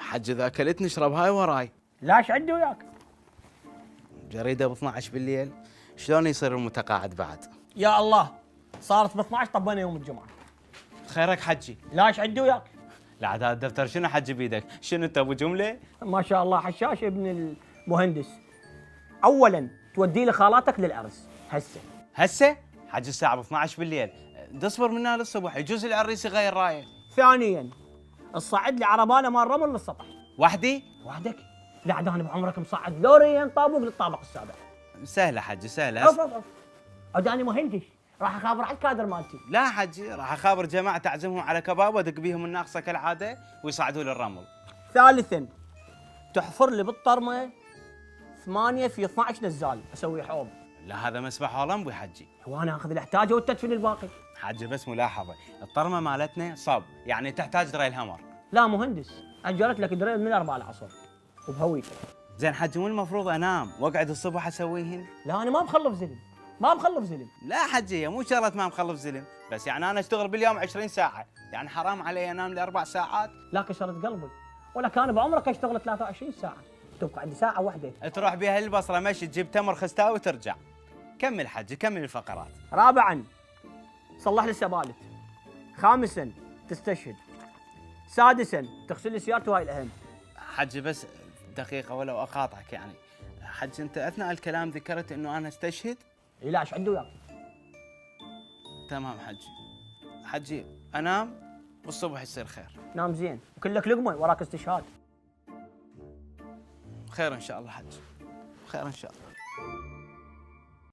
حج اذا اكلتني اشرب هاي وراي. لا ايش عندي وياك؟ جريده ب 12 بالليل، شلون يصير المتقاعد بعد؟ يا الله، صارت ب 12 طبينا يوم الجمعه. خيرك حجي؟ لا ايش عندي وياك؟ لا عاد هذا الدفتر شنو حجي بيدك؟ شنو انت ابو جمله؟ ما شاء الله حشاش ابن المهندس. اولا تودي لي خالاتك للعرس هسه. هسه؟ حج الساعه ب 12 بالليل، تصبر من هنا للصبح يجوز العريس يغير رايه. ثانيا تصعد لي عربانه مال رمل للسطح. وحدي؟ وحدك؟ لا عاد انا بعمرك مصعد لوريين طابوق للطابق السابع. سهله حجي سهله. اوف اوف اوف، عاد انا مهندس راح اخابر على الكادر مالتي. لا حجي، راح اخابر جماعه تعزمهم على كباب وادق بيهم الناقصه كالعاده ويصعدوا لي الرمل. ثالثا تحفر لي بالطرمه 8 في 12 نزال اسوي حوض. لا هذا مسبح اولمبي حجي. وانا اخذ الاحتاج وانت تدفن الباقي. حجي بس ملاحظه، الطرمه مالتنا صب، يعني تحتاج دريل همر. لا مهندس، اجرت لك دريل من 4 العصر وبهويته. زين حجي مو المفروض انام واقعد الصبح اسويهن؟ لا انا ما مخلف زلم، ما مخلف زلم. لا حجي مو شغله ما مخلف زلم، بس يعني انا اشتغل باليوم 20 ساعه، يعني حرام علي انام لي 4 ساعات. لا كسرت قلبي، ولا كان بعمرك اشتغل 23 ساعه، تبقى عندي ساعه واحده. تروح بيها للبصره مشي تجيب تمر خستاوي وترجع. كمل حجي كمل الفقرات. رابعا صلح لي السبالت. خامسا تستشهد. سادسا تغسل لي سيارتي، وهاي الاهم. حجي بس دقيقه ولو اقاطعك يعني، حجي انت اثناء الكلام ذكرت انه انا استشهد؟ اي لا ايش عندي وياك؟ تمام حجي. حجي انام والصبح يصير خير. نام زين وكلك لقمه وراك استشهاد. خير ان شاء الله حجي، خير ان شاء الله.